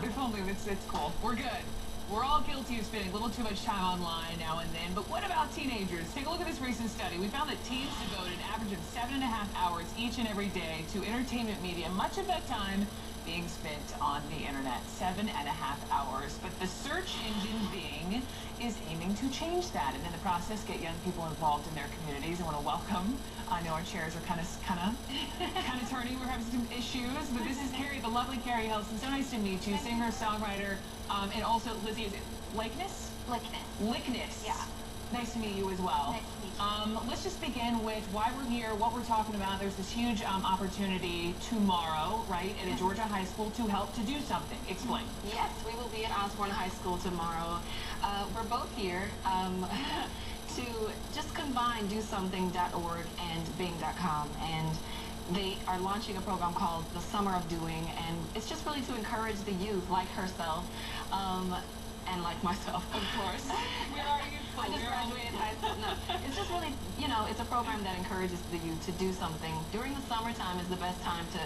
If only. It's cool. We're good. We're all guilty of spending a little too much time online now and then, but what about teenagers? Take a look at this recent study. We found that teens devote an average of 7.5 hours each and every day to entertainment media, much of that time being spent on the internet. 7.5 hours. But the search engine Bing is aiming to change that, and in the process get young people involved in their communities. I want to welcome. I know our chairs are kind of turning. We're having some issues, but this is Keri, the lovely Keri Hilson. So nice to meet you, singer, songwriter, and also Lizzie. Is it Likeness? Likeness. Yeah. Nice to meet you as well. Nice to meet you. Let's just begin with why we're here, what we're talking about. There's this huge opportunity tomorrow, right, at a Georgia high school to help to do something. Explain. Yes, we will be at Osborne High School tomorrow. We're both here to just combine DoSomething.org and Bing.com, and they are launching a program called the Summer of Doing, and it's just really to encourage the youth like herself, and like myself, of course. Where are you? I just graduated high school. No, it's just really, you know, it's a program that encourages the youth to do something. During the summertime is the best time to,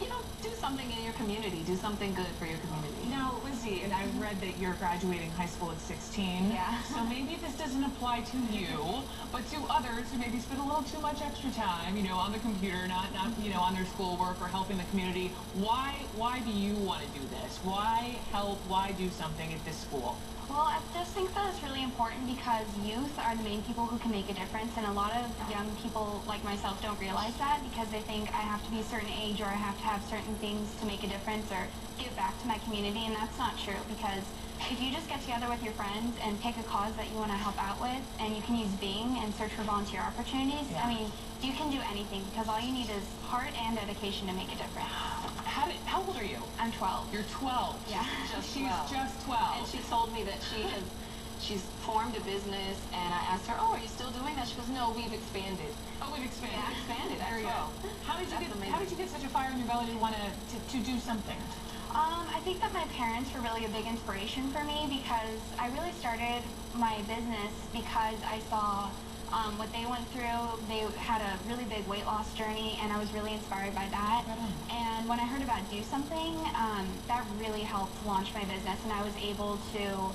you know, do something in your community, do something good for your community. Now, Lizzie, and I've read that you're graduating high school at 16. Yeah. So maybe this doesn't apply to you, but to others who maybe spend a little too much extra time, you know, on the computer, not you know, on their schoolwork or helping the community. Why do you want to do this? Why help? Why do something at this school? Well, I just think that it's really important because youth are the main people who can make a difference, and a lot of young people like myself don't realize that because they think I have to be a certain age or I have to have certain things to make a difference or give back to my community, and that's not true because if you just get together with your friends and pick a cause that you want to help out with, and you can use Bing and search for volunteer opportunities, I mean, you can do anything because all you need is heart and dedication to make a difference. How old are you? I'm 12. You're 12. Yeah. She's just 12. And she told me that she's formed a business, and I asked her, oh, are you still doing that? She goes, no, we've expanded. Oh, we've expanded. Yeah, expanded. There you go. How did you get such a fire in your belly to want to do something? I think that my parents were really a big inspiration for me because I really started my business because I saw what they went through. They had a really big weight loss journey, and I was really inspired by that. And when I heard about Do Something, that really helped launch my business, and I was able to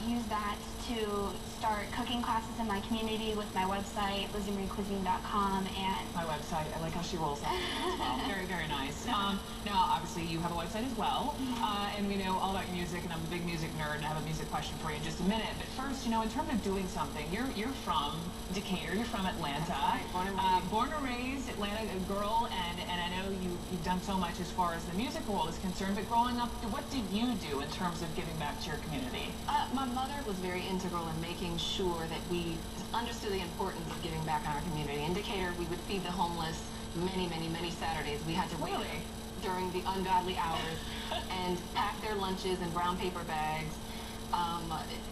use that to start cooking classes in my community with my website, LizzieMarieCuisine.com, and my website. I like how she rolls that as well. Very, very nice. Now, obviously, you have a website as well, and we know all about your music, and I'm a big music nerd, and I have a music question for you in just a minute. But first, you know, in terms of doing something, you're from Decatur, you're from Atlanta. Right, born and raised Atlanta girl, and I know you've done so much as far as the music world is concerned, but growing up, what did you do in terms of giving back to your community? My mother was very integral in making sure that we understood the importance of giving back in our community. In Decatur, we would feed the homeless many Saturdays. We had to wait during the ungodly hours and pack their lunches in brown paper bags.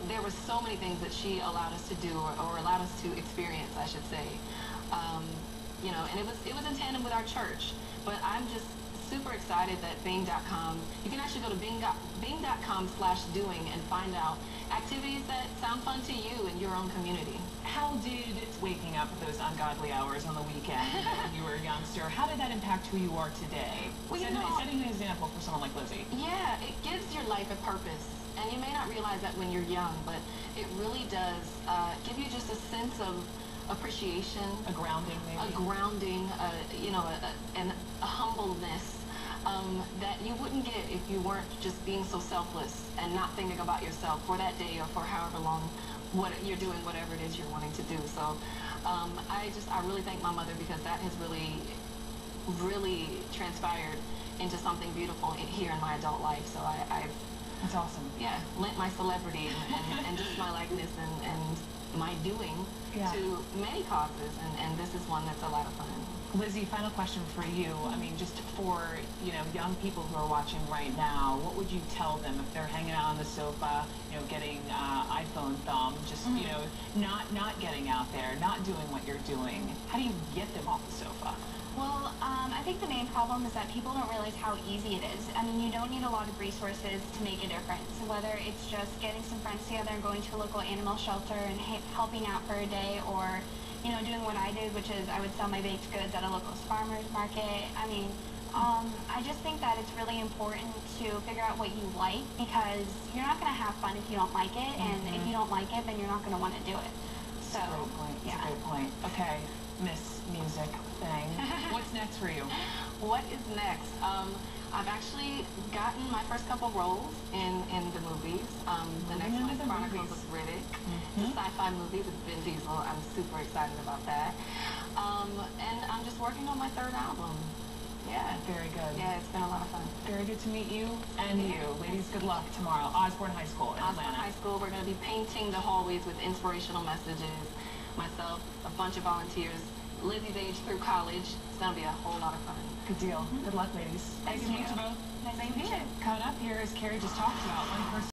There were so many things that she allowed us to do, or allowed us to experience, I should say. You know, and it was in tandem with our church. But I'm just super excited that Bing.com, you can actually go to Bing.com/doing and find out activities that sound fun to you in your own community. How did waking up at those ungodly hours on the weekend when you were a youngster, how did that impact who you are today? Well, Setting an example for someone like Lizzie. Yeah, it gives your life a purpose. And you may not realize that when you're young, but it really does give you just a sense of appreciation. A grounding, maybe. A grounding, you know, a humbleness that you wouldn't get if you weren't just being so selfless and not thinking about yourself for that day or for however long you're doing whatever it is you're wanting to do. So I really thank my mother because that has really transpired into something beautiful here in my adult life. So That's awesome. Yeah, lent my celebrity and just my likeness and my doing to many causes, and this is one that's a lot of fun. Lizzie, final question for you. I mean, just for, you know, young people who are watching right now, what would you tell them if they're hanging out on the sofa, you know, getting iPhone thumb, just, you know, not getting out there, not doing what you're doing? How do you get them off the sofa? Well, I think the main problem is that people don't realize how easy it is. I mean, you don't need a lot of resources to make a difference, whether it's just getting some friends together and going to a local animal shelter and helping out for a day, or, you know, doing what I did, which is I would sell my baked goods at a local farmer's market. I mean, I just think that it's really important to figure out what you like, because you're not going to have fun if you don't like it, and if you don't like it, then you're not going to want to do it. So, That's a great point. That's a great point. Okay, Miss Music thing. What's next for you? What is next? I've actually gotten my first couple roles in the movies. The next one is Chronicles of Riddick, the sci-fi movie with Vin Diesel. I'm super excited about that. And I'm just working on my third album. Yeah. Very good. Yeah, it's been a lot of fun. Very good to meet you and you. Ladies, good luck tomorrow. Osborne High School in Osborne Atlanta. High School, we're going to be painting the hallways with inspirational messages. Myself, a bunch of volunteers, Lizzie's age through college. It's going to be a whole lot of fun. Good deal. Good luck, ladies. Nice to meet you both. Nice to meet you. Coming up here, as Keri just talked about, one person